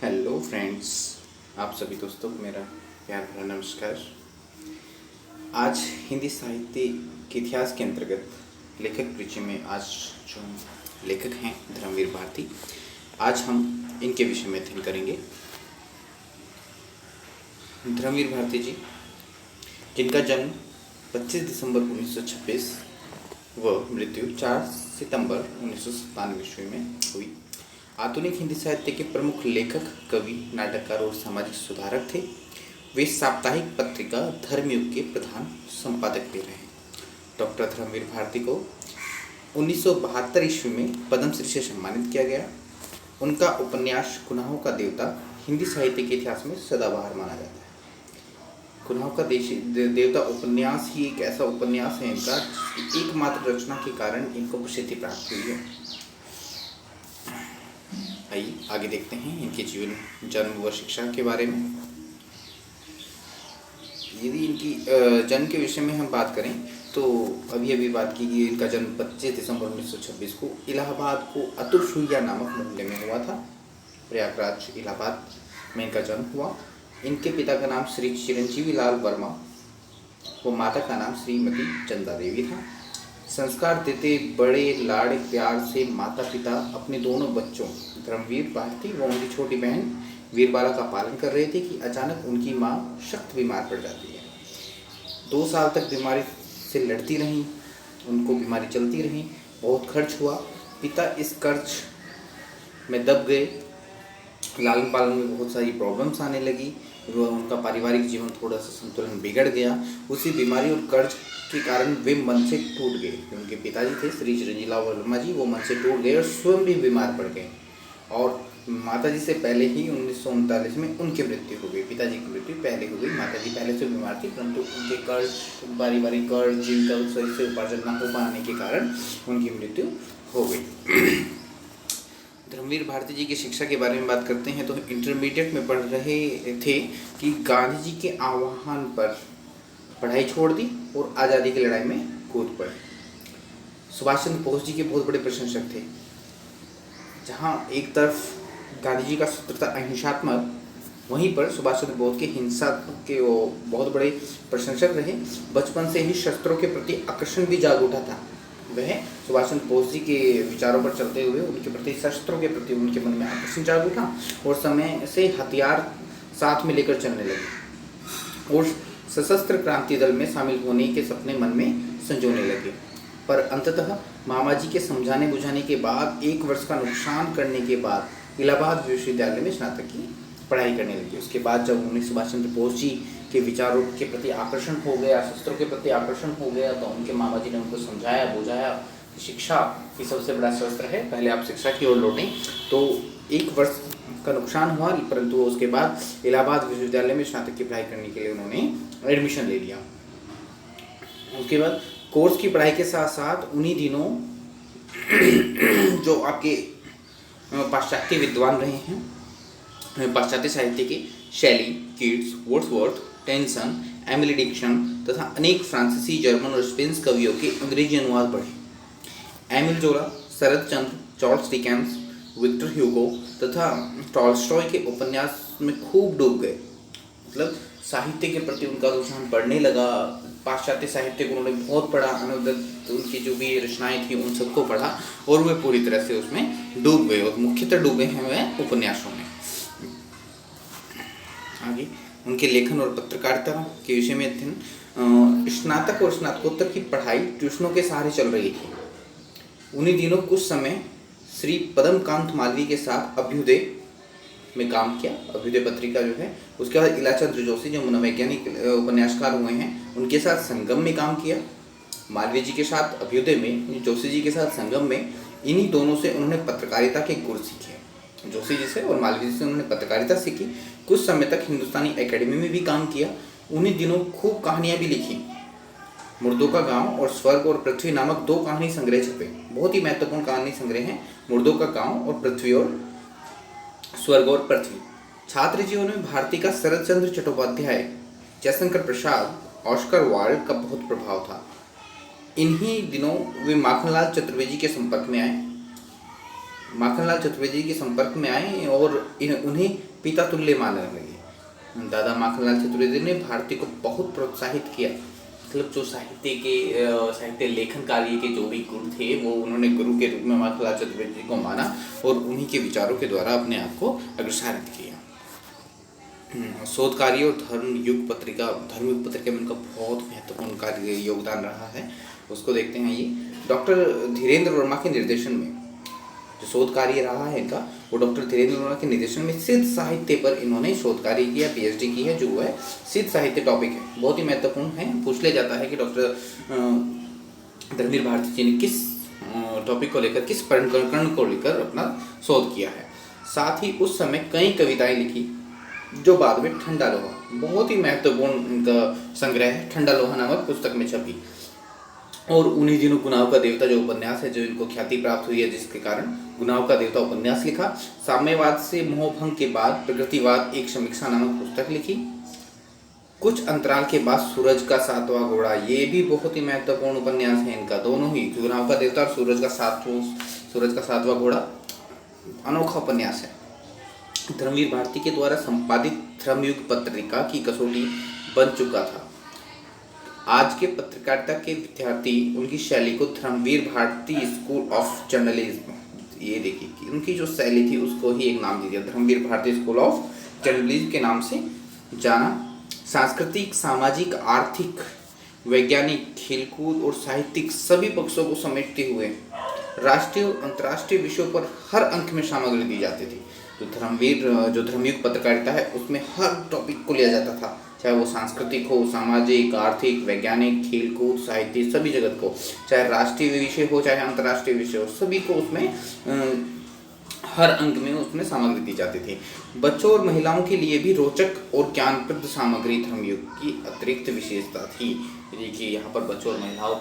Hello friends, आप सभी दोस्तों को मेरा प्यार भरा नमस्कार। आज हिंदी साहित्य के इतिहास के अंतर्गत लेखक परिचय में आज जो लेखक हैं धर्मवीर भारती, आज हम इनके विषय में अध्ययन करेंगे। धर्मवीर भारती जी, जिनका जन्म 25 दिसंबर 1926 व मृत्यु 4 सितंबर 1997 ईस्वी में हुई, आधुनिक हिंदी साहित्य के प्रमुख लेखक, कवि, नाटककार और सामाजिक सुधारक थे। वे साप्ताहिक पत्रिका धर्मयुग के प्रधान संपादक भी रहे। डॉक्टर धर्मवीर भारती को 1972 ईस्वी में पद्मश्री से सम्मानित किया गया। उनका उपन्यास गुनाहों का देवता हिंदी साहित्य के इतिहास में सदाबहार माना जाता है। गुनाहों का देवता उपन्यास ही एक ऐसा उपन्यास है इनका, एकमात्र रचना के कारण इनको प्रसिद्धि प्राप्त हुई है। आइए आगे देखते हैं इनके जीवन, जन्म व शिक्षा के बारे में। यदि इनकी जन्म के विषय में हम बात करें तो अभी बात की कि इनका जन्म 25 दिसंबर 1926 को इलाहाबाद को अतुल सुइया नामक मोहल्ले में हुआ था। प्रयागराज इलाहाबाद में इनका जन्म हुआ। इनके पिता का नाम श्री चिरंजीवी लाल वर्मा व माता का नाम श्रीमती चंदा देवी था। संस्कार देते बड़े लाड़ प्यार से माता पिता अपने दोनों बच्चों धर्मवीर भारती व उनकी छोटी बहन वीरबाला का पालन कर रहे थे कि अचानक उनकी माँ सख्त बीमार पड़ जाती है। 2 साल तक बीमारी से लड़ती रहीं, उनको बीमारी चलती रही, बहुत खर्च हुआ। पिता इस कर्ज में दब गए। लालन पालन में बहुत सारी प्रॉब्लम्स आने लगी। उनका पारिवारिक जीवन थोड़ा सा संतुलन बिगड़ गया। उसी बीमारी और कर्ज के कारण वे मन से टूट गए। उनके पिताजी थे श्री चिरंजीलाल वर्मा जी, वो मन से टूट गए और स्वयं भी बीमार पड़ गए। और माताजी से पहले ही 1939 में उनकी मृत्यु हो गई। पिताजी की मृत्यु पहले हो गई। माताजी पहले से बीमार थी, परंतु उनके कर्ज, पारिवारिक कर्ज, जिनका सही से उपार्जन न हो पाने के कारण उनकी मृत्यु हो गई। धर्मवीर भारती जी की शिक्षा के बारे में बात करते हैं तो इंटरमीडिएट में पढ़ रहे थे कि गांधी जी के आह्वान पर पढ़ाई छोड़ दी और आज़ादी की लड़ाई में कूद पड़े। सुभाष चंद्र बोस जी के बहुत बड़े प्रशंसक थे। जहां एक तरफ गांधी जी का सूत्र था अहिंसात्मक, वहीं पर सुभाष चंद्र बोस के हिंसा के वो बहुत बड़े प्रशंसक रहे। बचपन से ही शस्त्रों के प्रति आकर्षण भी जाग उठा था। वह सुभाष चंद्र बोस जी के विचारों पर चलते हुए उनके प्रति, शस्त्रों के प्रति उनके मन में आकर्षण जाग उठा और समय से हथियार साथ में लेकर चलने लगे और सशस्त्र क्रांति दल में शामिल होने के सपने मन में संजोने लगे। पर अंततः मामा जी के समझाने बुझाने के बाद 1 वर्ष का नुकसान करने के बाद इलाहाबाद विश्वविद्यालय में स्नातक की पढ़ाई करने लगे। उसके बाद जब उन्हें सुभाष चंद्र बोस जी के विचारों के प्रति आकर्षण हो गया, शस्त्रों के प्रति आकर्षण हो गया, तो उनके मामा जी ने उनको समझाया बुझाया कि शिक्षा ही सबसे बड़ा शस्त्र है, पहले आप शिक्षा की ओर लौटें। तो 1 वर्ष का नुकसान हुआ, परंतु उसके बाद इलाहाबाद विश्वविद्यालय में स्नातक की पढ़ाई करने के लिए उन्होंने एडमिशन ले लिया। उसके बाद कोर्स की पढ़ाई के साथ साथ उन्हीं दिनों जो आपके पाश्चात्य विद्वान रहे हैं, पाश्चात्य साहित्य के Shelley, Keats, Wordsworth, Tennyson, Emily Dickinson तथा अनेक फ्रांसीसी, जर्मन और स्पेनिश कवियों के अंग्रेजी अनुवाद पढ़े। एमिल जोला, शरद चंद्र, चार्ल्स डिकेंस, विक्टर ह्यूगो तथा टॉल्स्टॉय के उपन्यास में खूब डूब गए। मतलब साहित्य के प्रति उनका रुझान बढ़ने लगा। पाश्चात्य साहित्य को उन्होंने बहुत पढ़ा, अनुवादित उनकी जो भी रचनाएं थी उन सबको पढ़ा और वे पूरी तरह से उसमें डूब गए और मुख्यतः डूबे हैं वह उपन्यासों में। आगे उनके लेखन और पत्रकारिता के विषय में अध्ययन। स्नातक और स्नातकोत्तर की पढ़ाई ट्यूशनों के सहारे चल रही थी। उन्हीं दिनों कुछ समय श्री पद्मकांत मालवीय के साथ अभ्युदय में काम किया, अभ्युदय पत्रिका जो है। उसके बाद इलाचंद्र जोशी जो मनोवैज्ञानिक उपन्यासकार हुए हैं, उनके साथ संगम में काम किया। मालवीय जी के साथ अभ्युदय में, जोशी जी के साथ संगम में, इन्हीं दोनों से उन्होंने पत्रकारिता के गुर सीखे। जोशी जी से और मालवीय जी से उन्होंने पत्रकारिता सीखी। कुछ समय तक हिंदुस्तानी एकेडमी में भी काम किया। उन्हीं दिनों खूब कहानियाँ भी लिखी। मुर्दों का गांव और स्वर्ग और पृथ्वी नामक 2 कहानी संग्रह छपे। बहुत ही महत्वपूर्ण कहानी संग्रह हैं मुर्दों का गांव और पृथ्वी और स्वर्ग और पृथ्वी। छात्र जीवन में भारती का शरद चंद्र चट्टोपाध्याय, जयशंकर प्रसाद, ऑस्कर वाइल्ड का बहुत प्रभाव था। इन्हीं दिनों वे माखनलाल चतुर्वेदी के संपर्क में आए। माखनलाल चतुर्वेदी के संपर्क में आए और उन्हें पिता तुल्य मानने लगे। दादा माखनलाल चतुर्वेदी ने भारती को बहुत प्रोत्साहित किया। मतलब जो साहित्य लेखन कार्य के जो भी गुरु थे वो उन्होंने गुरु के रूप में माखनलाल चतुर्वेदी को माना और उन्हीं के विचारों के द्वारा अपने आप को अग्रसरित किया। शोध कार्य और धर्मयुग पत्रिका में उनका बहुत महत्वपूर्ण कार्य योगदान रहा है, उसको देखते हैं। ये डॉक्टर धीरेन्द्र वर्मा के निर्देशन में जो शोध कार्य रहा है इनका, वो डॉक्टर धीरेन्द्र वर्मा के निर्देशन में सिद्ध साहित्य पर इन्होंने शोध कार्य किया, PhD की है, जो है सिद्ध साहित्य टॉपिक है, बहुत ही महत्वपूर्ण है। पूछ लिया जाता है कि डॉक्टर धर्मवीर भारती जी ने किस टॉपिक को लेकर, किस प्रकरण को लेकर अपना शोध किया है। साथ ही उस समय कई कविताएं लिखी जो बाद में ठंडा लोहा, बहुत ही महत्वपूर्ण इनका संग्रह है, ठंडा लोहा नामक पुस्तक में छपी। और उन्हीं दिनों गुनाव का देवता जो उपन्यास है, जो इनको ख्याति प्राप्त हुई है, जिसके कारण गुनाव का देवता उपन्यास लिखा। साम्यवाद से मोहभंग के बाद प्रकृतिवाद एक समीक्षा नामक पुस्तक लिखी। कुछ अंतराल के बाद सूरज का सातवां घोड़ा, ये भी बहुत ही महत्वपूर्ण उपन्यास है इनका, दोनों ही, गुनाव का देवता और सूरज का सातवां घोड़ा अनोखा उपन्यास है। धर्मवीर भारती के द्वारा संपादित धर्मयुग पत्रिका की कसौटी बन चुका था। आज के पत्रकारिता के विद्यार्थी उनकी शैली को Dharamvir Bharati school of journalism, ये देखिए कि उनकी जो शैली थी उसको ही एक नाम दे दिया, Dharamvir Bharati school of journalism के नाम से जाना। सांस्कृतिक, सामाजिक, आर्थिक, वैज्ञानिक, खेलकूद और साहित्यिक सभी पक्षों को समेटते हुए राष्ट्रीय और अंतर्राष्ट्रीय विषयों पर हर अंक में सामग्री दी जाती थी। जो धर्मयुग पत्रकारिता है उसमें हर टॉपिक को लिया जाता था, चाहे वो सांस्कृतिक हो, सामाजिक, आर्थिक, वैज्ञानिक, खेलकूद, साहित्य, सभी जगत को, चाहे राष्ट्रीय विषय हो चाहे अंतर्राष्ट्रीय विषय हो, सभी को उसमें हर अंक में उसमें सामग्री दी जाती थी। बच्चों और महिलाओं के लिए भी रोचक और ज्ञानप्रद सामग्री धर्मयुग की अतिरिक्त विशेषता थी। देखिए यहाँ पर बच्चों और महिलाओं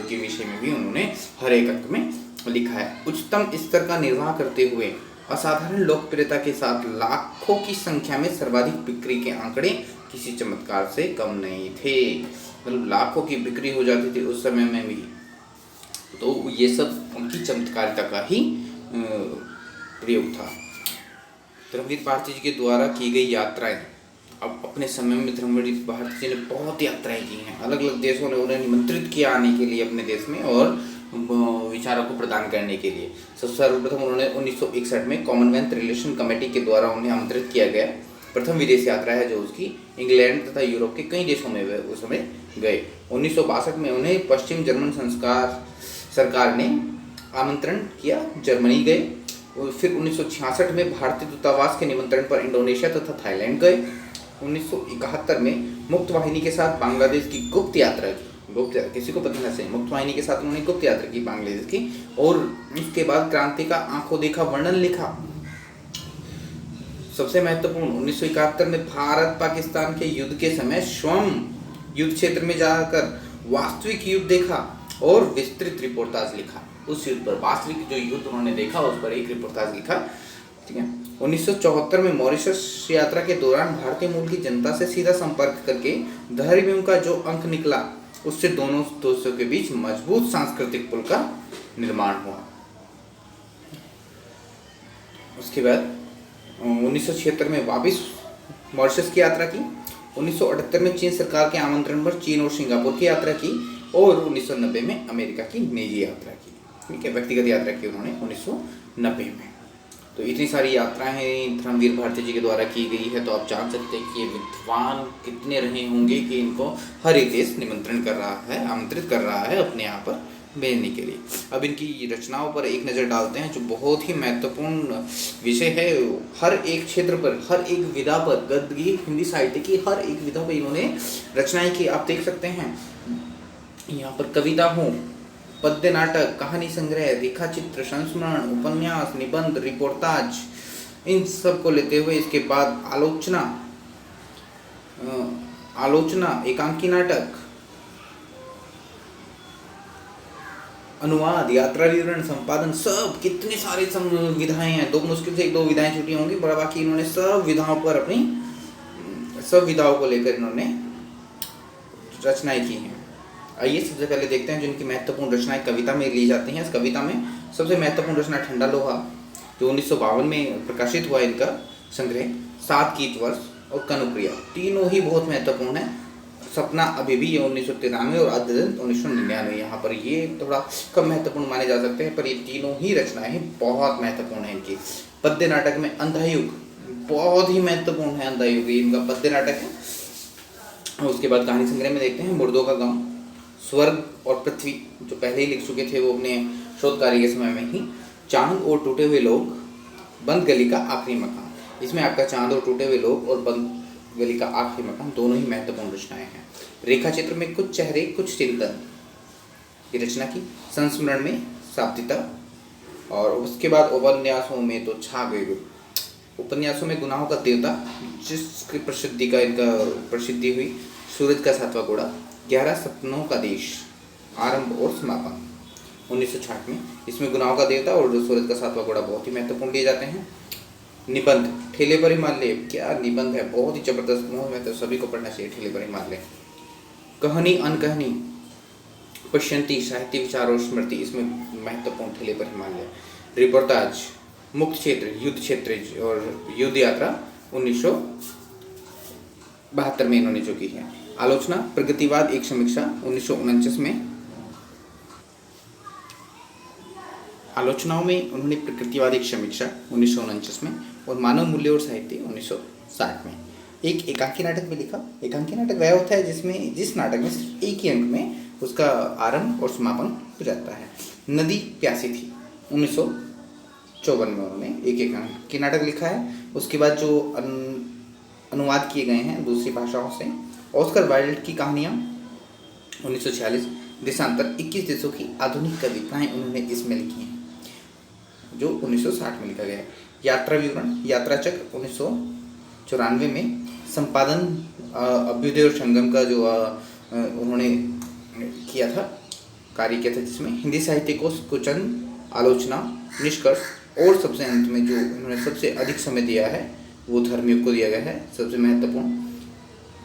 के विषय में भी उन्होंने हर एक अंक में लिखा है। उच्चतम स्तर का निर्वाह करते हुए असाधारण लोकप्रियता के साथ लाखों की संख्या में सर्वाधिक बिक्री के आंकड़े किसी चमत्कार से कम नहीं थे। मतलब लाखों की बिक्री हो जाती थी उस समय में भी, तो ये सब उनकी चमत्कारिता का ही प्रयोग था। धर्मवीर भारती जी के द्वारा की गई यात्राएं, अब अपने समय में धर्मवीर भारती जी ने बहुत यात्राएं की हैं, अलग अलग देशों ने उन्हें निमंत्रित किया आने के लिए अपने देश में और विचारों को प्रदान करने के लिए। सर्वप्रथम उन्होंने 1961 में कॉमनवेल्थ रिलेशन कमेटी के द्वारा उन्हें आमंत्रित किया गया। प्रथम विदेश यात्रा है जो उसकी, इंग्लैंड तथा यूरोप के कई देशों में वे उस समय गए। 1962 में उन्हें पश्चिम जर्मन सरकार ने आमंत्रण किया, जर्मनी गए। फिर 1966 में भारतीय दूतावास के निमंत्रण पर इंडोनेशिया तथा थाईलैंड गए। 1971 में मुक्त वाहिनी के साथ बांग्लादेश की गुप्त यात्रा की, किसी को पता नहीं, मुक्त वाहिनी के साथ उन्होंने गुप्त यात्रा की बांग्लादेश की, और इसके बाद क्रांति का आंखों देखा वर्णन लिखा। सबसे महत्वपूर्ण 1971 में भारत पाकिस्तान के युद्ध के समय स्वयं युद्ध क्षेत्र में जाकर वास्तविक युद्ध देखा और विस्तृत रिपोर्टाज लिखा। उस युद्ध पर, वास्तविक जो युद्ध उन्होंने देखा उस पर एक रिपोर्टाज लिखा। ठीक है। 1974 में मॉरिशस यात्रा के दौरान भारतीय मूल की जनता से सीधा संपर्क करके धर्मयुग का जो अंक निकला उससे दोनों देशों के बीच मजबूत सांस्कृतिक पुल का निर्माण हुआ। उसके बाद 1976 में वापस मॉरिशस की यात्रा की। 1978 में चीन सरकार के आमंत्रण पर चीन और सिंगापुर की यात्रा की और 1990 में अमेरिका की निजी यात्रा की। ठीक है, व्यक्तिगत यात्रा की उन्होंने 1990 में। तो इतनी सारी यात्राएं धर्मवीर भारती जी के द्वारा की गई है, तो आप जान सकते हैं कि ये विद्वान कितने रहे होंगे कि इनको हर एक देश निमंत्रण कर रहा है, आमंत्रित कर रहा है अपने यहाँ पर भेजने के लिए। अब इनकी रचनाओं पर एक नज़र डालते हैं जो बहुत ही महत्वपूर्ण विषय है। हर एक क्षेत्र पर, हर एक विधा पर, गद्य गीत, हिंदी साहित्य की हर एक विधा पर इन्होंने रचनाएं की। आप देख सकते हैं यहाँ पर कविता हो, पद्य नाटक, कहानी संग्रह, रेखा चित्र, संस्मरण, उपन्यास, निबंध, रिपोर्टाज, इन सब को लेते हुए इसके बाद आलोचना, एकांकी नाटक, अनुवाद, यात्रा विवरण, संपादन, सब कितने सारे विधाएं हैं। दो मुश्किल से 1-2 विधाएं छुट्टी होंगी, बड़ा बाकी इन्होंने सब विधाओं पर अपनी सब विधाओं को लेकर इन्होंने रचनाएं की हैं। आइए सबसे पहले देखते हैं जिनकी महत्वपूर्ण रचनाएं कविता में ली जाती हैं। इस कविता में सबसे महत्वपूर्ण रचना ठंडा लोहा, जो 1952 में प्रकाशित हुआ इनका संग्रह, 7 गीत वर्ष और कनुप्रिया, तीनों ही बहुत महत्वपूर्ण है। सपना अभी भी ये 1993 और अद्यतन 1999, यहाँ पर ये थोड़ा कम महत्वपूर्ण माने जा सकते हैं, पर ये तीनों ही रचनाएं बहुत महत्वपूर्ण है इनकी। पद्य नाटक में अंधायुग बहुत ही महत्वपूर्ण है, अंधायुग इनका पद्य नाटक है। और उसके बाद कहानी संग्रह में देखते हैं मुर्दों का गांव, स्वर्ग और पृथ्वी, जो पहले ही लिख चुके थे वो अपने शोध कार्य के समय में ही, चांद और टूटे हुए लोग, बंद गली का आखिरी मकान। इसमें आपका चांद और टूटे हुए लोग और बंद गली का आखिरी मकान दोनों ही महत्वपूर्ण रचनाएं हैं। रेखा चित्र में कुछ चेहरे कुछ चिंतन, ये रचना की। संस्मरण में शाब्दिता, और उसके बाद उपन्यासों में तो छा गए। उपन्यासों में गुनाहों का देवता, जिसकी प्रसिद्धि का इनका प्रसिद्धि हुई, सूरज का सातवां घोड़ा, 11 सपनों का देश, आरंभ और समापन 1960 में। इसमें गुनाहों का देवता और सूरज का सातवां घोड़ा बहुत ही महत्वपूर्ण लिए जाते हैं। निबंध, ठेले पर हिमालय, क्या निबंध है, बहुत ही जबरदस्त, मैं तो सभी को पढ़ना चाहिए ठेले पर हिमालय। कहानी अनकहानी, पश्यंती, साहित्य विचार और स्मृति, इसमें महत्वपूर्ण ठेले पर हिमालय। रिपोर्टाज, मुक्त क्षेत्र, युद्ध क्षेत्र और युद्ध यात्रा 1972 में इन्होंने जो की है। आलोचना, प्रगतिवाद एक समीक्षा 1949 में। आलोचनाओं में उन्होंने प्रकृतिवाद एक समीक्षा 1949 में और मानव मूल्य और साहित्य 1960 में। एक एकांकी नाटक भी लिखा। एकांकी नाटक वह होता है जिस नाटक में सिर्फ एक ही अंक में उसका आरंभ और समापन हो जाता है। नदी प्यासी थी 1954 में उन्होंने एक एकांकी नाटक लिखा है। उसके बाद जो अनुवाद किए गए हैं दूसरी भाषाओं से, ऑस्कर वाइल्ड की कहानियाँ 1946, देशांतर 21 देशों की आधुनिक कविताएं उन्होंने इसमें लिखी हैं जो 1960 में लिखा गया है। यात्रा विवरण, यात्रा चक्र 1994 में। संपादन अभ्युदय और संगम का जो उन्होंने किया था, कार्य किया था, जिसमें हिंदी साहित्य को कुचन, आलोचना, निष्कर्ष और सबसे अंत में जो उन्होंने सबसे अधिक समय दिया है वो धर्मयुग को दिया गया है। सबसे महत्वपूर्ण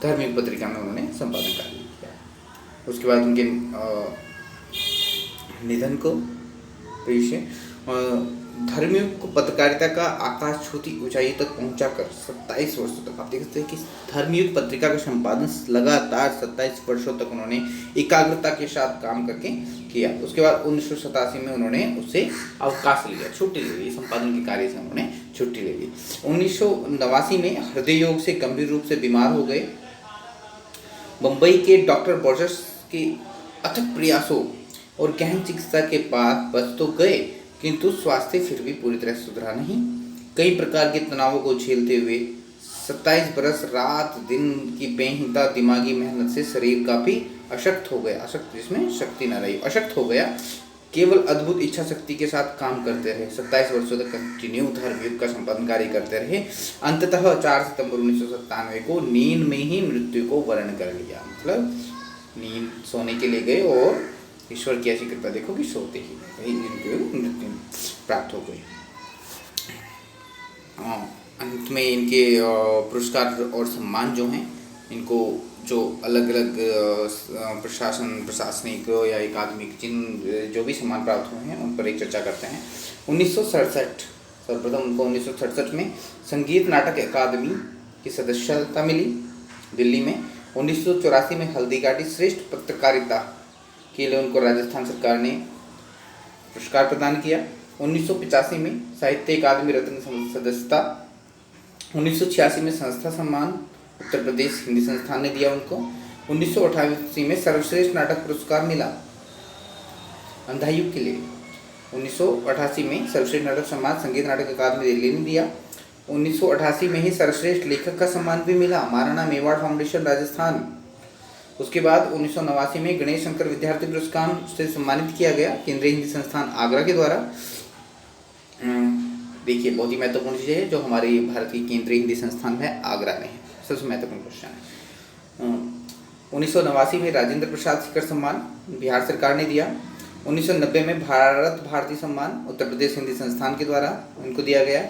धर्मयुग पत्रिका में उन्होंने संपादन कार्य किया। उसके बाद उनके निधन को पेश धर्मयुग को पत्रकारिता का आकाश छूती ऊंचाई तक पहुंचाकर 27 वर्षों तक, आप देख सकते हैं कि धर्मयुग पत्रिका का संपादन लगातार 27 वर्षों तक उन्होंने एकाग्रता के साथ काम करके किया। उसके बाद 1987 में उन्होंने उससे अवकाश लिया, छुट्टी ले ली, संपादन के कार्य से उन्होंने छुट्टी ले ली। 1989 में हृदय रोग से गंभीर रूप से बीमार हो गए। मुंबई के डॉक्टर बॉर्जस के अथक प्रयासों और गहन चिकित्सा के बाद बच तो गए, किंतु स्वास्थ्य फिर भी पूरी तरह सुधरा नहीं। कई प्रकार के तनावों को झेलते हुए 27 बरस रात दिन की बेहिंता दिमागी मेहनत से शरीर काफ़ी अशक्त हो गया। अशक्त जिसमें शक्ति न रही, अशक्त हो गया। केवल अद्भुत इच्छा शक्ति के साथ काम करते रहे। 27 वर्षों तक कंटिन्यू धर्मयुग का संपादन कार्य करते रहे। अंततः 4 सितंबर 1997 को नींद में ही मृत्यु को वर्ण कर लिया। मतलब नींद सोने के लिए गए और ईश्वर की ऐसी कृपा देखो कि सोते ही मृत्यु प्राप्त हो गई। अंत में इनके पुरस्कार और सम्मान जो हैं, इनको जो अलग अलग प्रशासनिक या अकादमिक जो भी सम्मान प्राप्त हुए हैं उन पर एक चर्चा करते हैं। 1967 सर्वप्रथम उनको 1967 में संगीत नाटक अकादमी की सदस्यता मिली दिल्ली में। 1984 में हल्दी घाटी श्रेष्ठ पत्रकारिता के लिए उनको राजस्थान सरकार ने पुरस्कार प्रदान किया। 1985 में साहित्य अकादमी रत्न सदस्यता। 1986 में संस्था सम्मान उत्तर प्रदेश हिंदी संस्थान ने दिया उनको। 1988 में सर्वश्रेष्ठ नाटक पुरस्कार मिला अंधायुग के लिए। 1988 में सर्वश्रेष्ठ नाटक सम्मान संगीत नाटक अकादमी दिल्ली ने दिया। 1988 में ही सर्वश्रेष्ठ लेखक का सम्मान भी मिला महाराणा मेवाड़ फाउंडेशन राजस्थान। उसके बाद 1989 में गणेश शंकर विद्यार्थी पुरस्कार से सम्मानित किया गया केंद्रीय हिंदी संस्थान आगरा के द्वारा। देखिए बहुत ही महत्वपूर्ण चीज़ है जो हमारी भारत की केंद्रीय हिंदी संस्थान है आगरा में है, सबसे महत्वपूर्ण क्वेश्चन है। 1989 में राजेंद्र प्रसाद शिखर सम्मान बिहार सरकार ने दिया। 1990 में भारत भारती सम्मान उत्तर प्रदेश हिंदी संस्थान के द्वारा उनको दिया गया।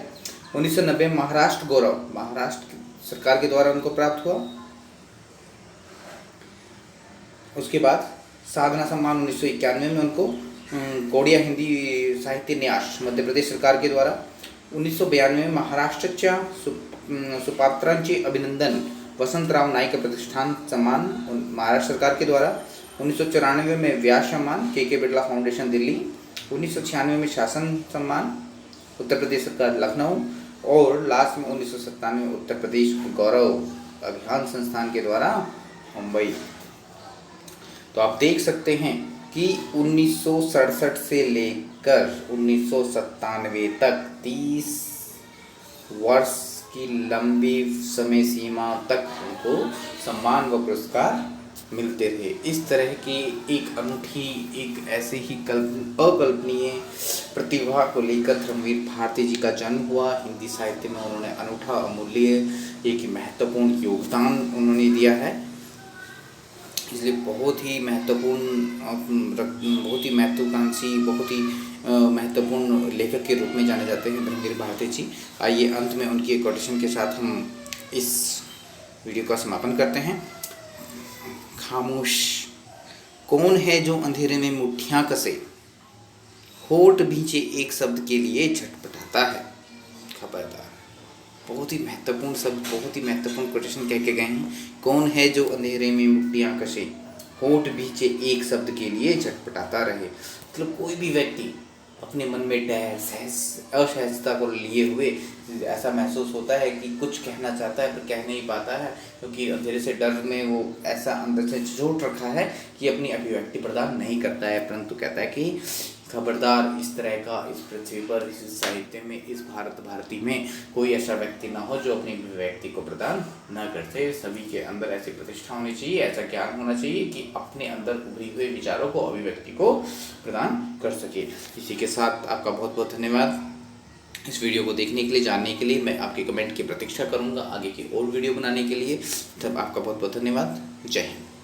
1990 में महाराष्ट्र गौरव महाराष्ट्र सरकार के द्वारा उनको प्राप्त हुआ। उसके बाद साधना सम्मान 1991 में उनको गौड़िया हिंदी साहित्य न्यास मध्य प्रदेश सरकार के द्वारा। 1992 में महाराष्ट्राच्या सुपात्रांचे अभिनंदन वसंतराव नाईक प्रतिष्ठान सम्मान महाराष्ट्र सरकार के द्वारा। 1994 में व्यास सम्मान के बिरला फाउंडेशन दिल्ली। 1996 में शासन सम्मान उत्तर प्रदेश सरकार लखनऊ। और लास्ट में 1997 में उत्तर प्रदेश गौरव अभियान संस्थान के द्वारा मुंबई। तो आप देख सकते हैं कि 1967 से लेकर 1997 तक 30 वर्ष की लंबी समय सीमा तक उनको सम्मान व पुरस्कार मिलते रहे। इस तरह की एक अनूठी, एक ऐसे ही अकल्पनीय प्रतिभा को लेकर धर्मवीर भारती जी का जन्म हुआ। हिंदी साहित्य में उन्होंने अनूठा, अमूल्य, एक महत्वपूर्ण योगदान उन्होंने दिया है। इसलिए बहुत ही महत्वाकांक्षी, बहुत ही महत्वपूर्ण लेखक के रूप में जाने जाते हैं धर्मवीर भारती जी। आइए अंत में उनकी एक कोटेशन के साथ हम इस वीडियो का समापन करते हैं। खामोश कौन है जो अंधेरे में मुट्ठियां कसे, होठ भींचे एक शब्द के लिए झटपटाता है। खबरदार, बहुत ही महत्वपूर्ण शब्द, बहुत ही महत्वपूर्ण कोटेशन कह के गए हैं। कौन है जो अंधेरे में मुट्ठियां कसे, होठ भींचे एक शब्द के लिए झटपटाता रहे। मतलब कोई भी व्यक्ति अपने मन में डर, असहजता को लिए हुए ऐसा महसूस होता है कि कुछ कहना चाहता है पर कह नहीं पाता है, क्योंकि अंधेरे से डर में वो ऐसा अंदर से झोट रखा है कि अपनी अभिव्यक्ति प्रदान नहीं करता है। परंतु कहता है कि खबरदार, इस तरह का इस पृथ्वी पर, इस साहित्य में, इस भारती में कोई ऐसा व्यक्ति ना हो जो अपनी अभिव्यक्ति को प्रदान न करते। सभी के अंदर ऐसी प्रतिष्ठा होनी चाहिए, ऐसा ज्ञान होना चाहिए कि अपने अंदर उभरी हुए विचारों को, अभिव्यक्ति को प्रदान कर सके। इसी के साथ आपका बहुत बहुत धन्यवाद इस वीडियो को देखने के लिए, जानने के लिए। मैं आपके कमेंट की प्रतीक्षा करूंगा आगे की और वीडियो बनाने के लिए। तब आपका बहुत बहुत धन्यवाद। जय हिंद।